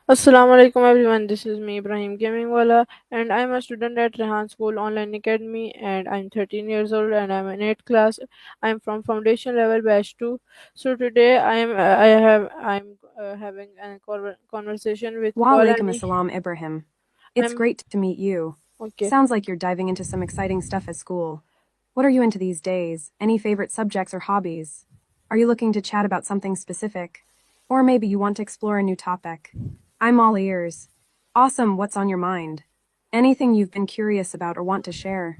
Assalamu alaikum everyone, this is me Ibrahim Gaming Wala and I'm a student at Rehan School Online Academy and I'm 13 years old and I'm in 8th class. I'm from foundation level batch 2. So today I'm having a conversation with Walaikum Kolani. assalam, Ibrahim. It's I'm great to meet you. okay. Sounds like you're diving into some exciting stuff at school. What are you into these days? Any favorite subjects or hobbies? Are you looking to chat about something specific? Or maybe you want to explore a new topic? I'm all ears. Awesome, what's on your mind? Anything you've been curious about or want to share?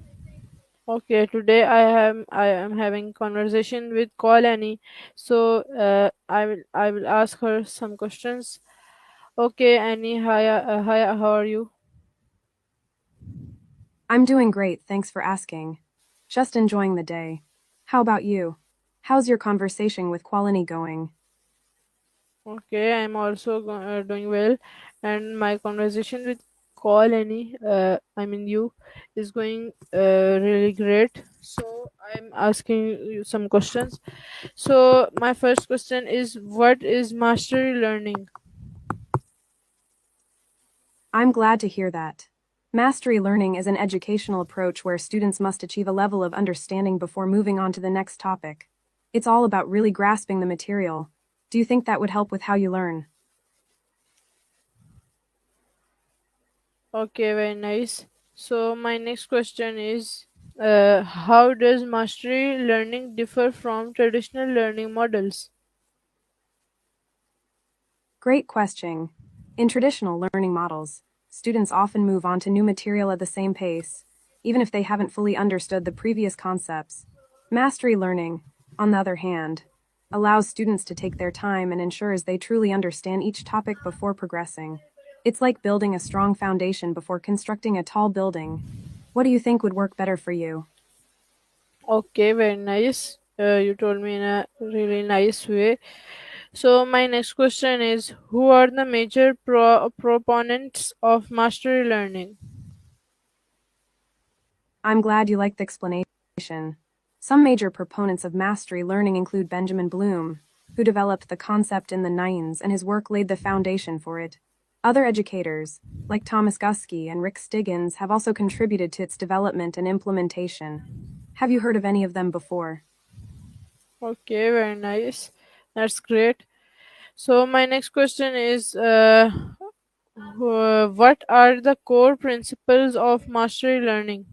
Okay, today I am having conversation with Kolani. So I will ask her some questions. Okay, Annie, hi, how are you? I'm doing great, thanks for asking. Just enjoying the day. How about you? How's your conversation with Quality going? Okay, I'm also doing well, and my conversation with Call Annie, I mean you, is going really great. So I'm asking you some questions. So my first question is, what is mastery learning? I'm glad to hear that. Mastery learning is an educational approach where students must achieve a level of understanding before moving on to the next topic. It's all about really grasping the material. Do you think that would help with how you learn? Okay, very nice. So my next question is, how does mastery learning differ from traditional learning models? Great question. In traditional learning models, students often move on to new material at the same pace, even if they haven't fully understood the previous concepts. Mastery learning, on the other hand, allows students to take their time and ensures they truly understand each topic before progressing. It's like building a strong foundation before constructing a tall building. What do you think would work better for you? Okay, very nice. You told me in a really nice way. So my next question is, who are the major proponents of mastery learning? I'm glad you liked the explanation. Some major proponents of mastery learning include Benjamin Bloom, who developed the concept in the 90s and his work laid the foundation for it. Other educators, like Thomas Guskey and Rick Stiggins, have also contributed to its development and implementation. Have you heard of any of them before? Okay, very nice. That's great. So my next question is, what are the core principles of mastery learning?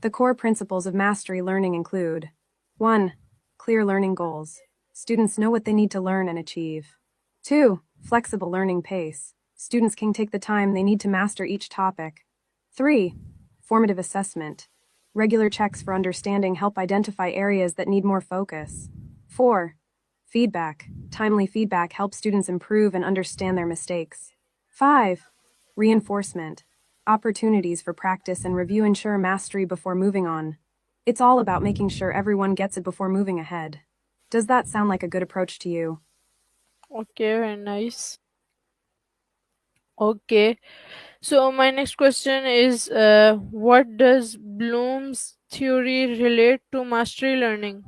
The core principles of mastery learning include 1. Clear learning goals. Students know what they need to learn and achieve. 2. Flexible learning pace. Students can take the time they need to master each topic. 3. Formative assessment. Regular checks for understanding help identify areas that need more focus. 4. Feedback. Timely feedback helps students improve and understand their mistakes. 5. Reinforcement. Opportunities for practice and review ensure mastery before moving on. It's all about making sure everyone gets it before moving ahead. Does that sound like a good approach to you? Okay, very nice. Okay, so my next question is, what does Bloom's theory relate to mastery learning?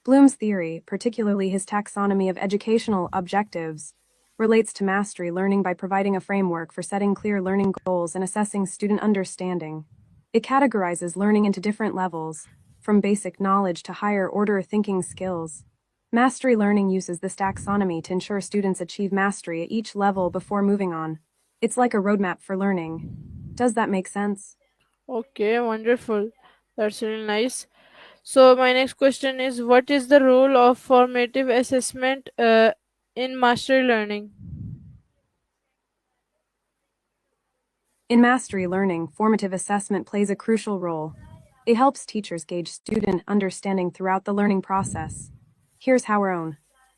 Bloom's theory, particularly his taxonomy of educational objectives, relates to mastery learning by providing a framework for setting clear learning goals and assessing student understanding. It categorizes learning into different levels, from basic knowledge to higher order thinking skills. Mastery learning uses this taxonomy to ensure students achieve mastery at each level before moving on. It's like a roadmap for learning. Does that make sense? Okay, wonderful. That's really nice. So my next question is, what is the role of formative assessment in mastery learning? In mastery learning, formative assessment plays a crucial role. It helps teachers gauge student understanding throughout the learning process. Here's how our own.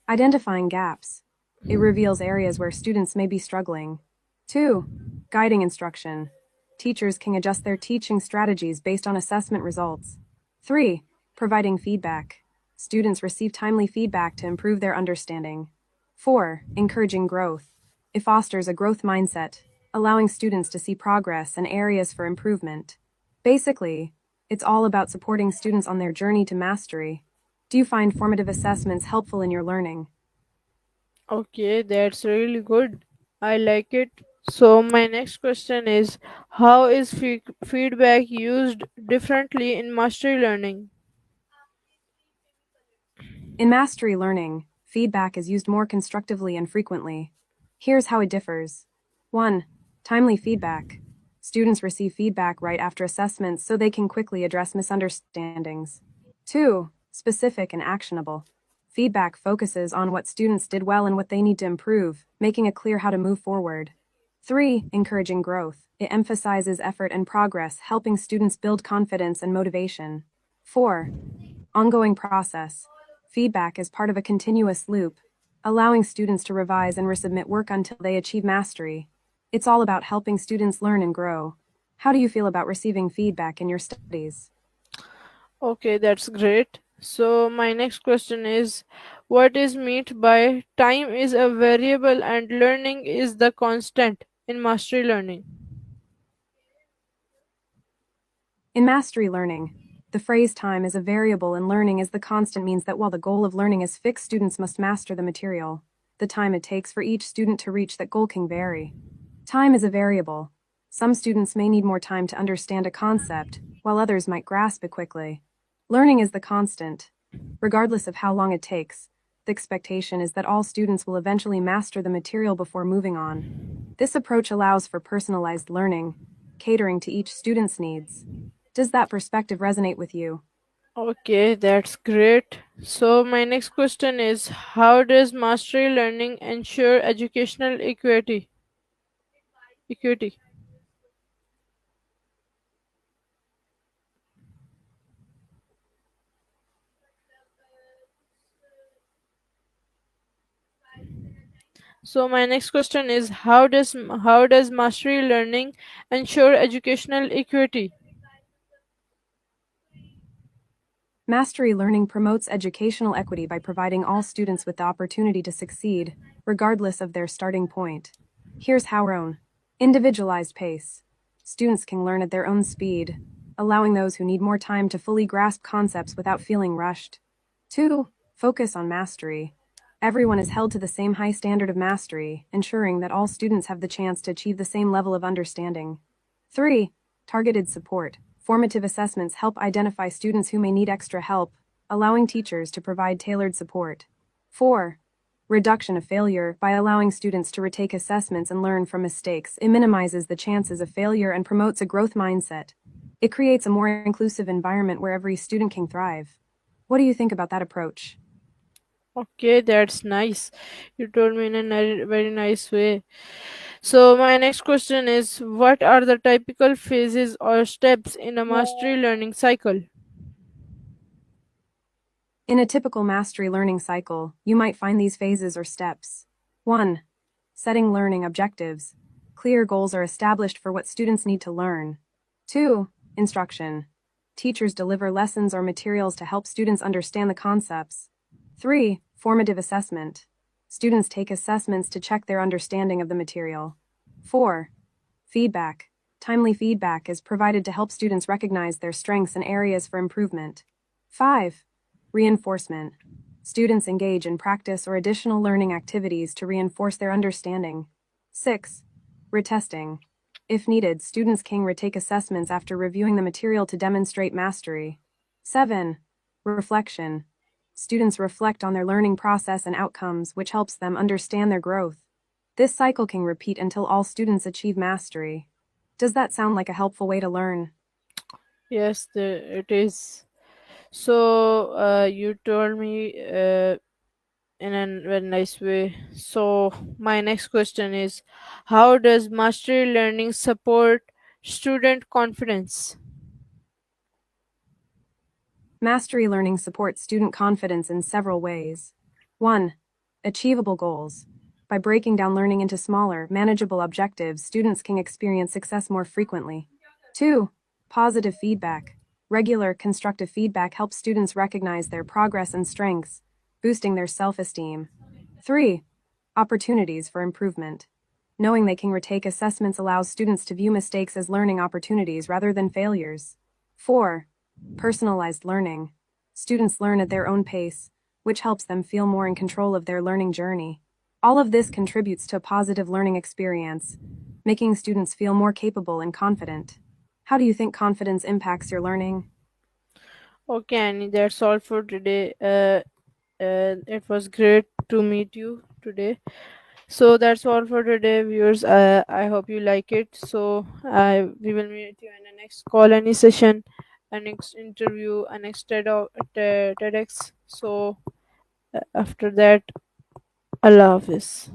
Identifying gaps. It reveals areas where students may be struggling. 2. Guiding instruction. Teachers can adjust their teaching strategies based on assessment results. 3. Providing feedback. Students receive timely feedback to improve their understanding. 4. Encouraging growth. It fosters a growth mindset, allowing students to see progress and areas for improvement. Basically, it's all about supporting students on their journey to mastery. Do you find formative assessments helpful in your learning? Okay, that's really good. I like it. So, my next question is, how is feedback used differently in mastery learning? In mastery learning, feedback is used more constructively and frequently. Here's how it differs. 1. Timely feedback. Students receive feedback right after assessments so they can quickly address misunderstandings. 2. Specific and actionable. Feedback focuses on what students did well and what they need to improve, making it clear how to move forward. 3. Encouraging growth. It emphasizes effort and progress, helping students build confidence and motivation. 4. Ongoing process. Feedback is part of a continuous loop, allowing students to revise and resubmit work until they achieve mastery. It's all about helping students learn and grow. How do you feel about receiving feedback in your studies? Okay, that's great. So, my next question is, what is meant by time is a variable and learning is the constant in mastery learning? In mastery learning, the phrase time is a variable and learning is the constant means that while the goal of learning is fixed, students must master the material. The time it takes for each student to reach that goal can vary. Time is a variable. Some students may need more time to understand a concept, while others might grasp it quickly. Learning is the constant. Regardless of how long it takes, the expectation is that all students will eventually master the material before moving on. This approach allows for personalized learning, catering to each student's needs. Does that perspective resonate with you? Okay, that's great. So, my next question is, how does mastery learning ensure educational equity? Equity. So, my next question is, how does mastery learning ensure educational equity? Mastery learning promotes educational equity by providing all students with the opportunity to succeed, regardless of their starting point. Here's how: own individualized pace. Students can learn at their own speed, allowing those who need more time to fully grasp concepts without feeling rushed. 2. Focus on mastery. Everyone is held to the same high standard of mastery, ensuring that all students have the chance to achieve the same level of understanding. 3. Targeted support. Formative assessments help identify students who may need extra help, allowing teachers to provide tailored support. 4. Reduction of failure. By allowing students to retake assessments and learn from mistakes, it minimizes the chances of failure and promotes a growth mindset. It creates a more inclusive environment where every student can thrive. What do you think about that approach? Okay, that's nice. You told me in a very nice way. So, my next question is, what are the typical phases or steps in a mastery learning cycle? In a typical mastery learning cycle, you might find these phases or steps. 1. Setting learning objectives. Clear goals are established for what students need to learn. 2. Instruction. Teachers deliver lessons or materials to help students understand the concepts. 3. Formative assessment. Students take assessments to check their understanding of the material. 4. Feedback. Timely feedback is provided to help students recognize their strengths and areas for improvement. 5. Reinforcement. Students engage in practice or additional learning activities to reinforce their understanding. 6. Retesting. If needed, students can retake assessments after reviewing the material to demonstrate mastery. 7. Reflection. Students reflect on their learning process and outcomes, which helps them understand their growth. This cycle can repeat until all students achieve mastery. Does that sound like a helpful way to learn? Yes, it is. So, you told me in a very nice way. So, my next question is, how does mastery learning support student confidence? Mastery learning supports student confidence in several ways. 1. Achievable goals. By breaking down learning into smaller, manageable objectives, students can experience success more frequently. 2. Positive feedback. Regular, constructive feedback helps students recognize their progress and strengths, boosting their self-esteem. 3. Opportunities for improvement. Knowing they can retake assessments allows students to view mistakes as learning opportunities rather than failures. 4. Personalized learning. Students learn at their own pace, which helps them feel more in control of their learning journey. All of this contributes to a positive learning experience, making students feel more capable and confident. How do you think confidence impacts your learning? Okay, Annie, that's all for today. It was great to meet you today. So that's all for today, viewers. I hope you like it. So we will meet you in the next call, any session, a next interview, a next TEDx. So after that, Allah Hafiz.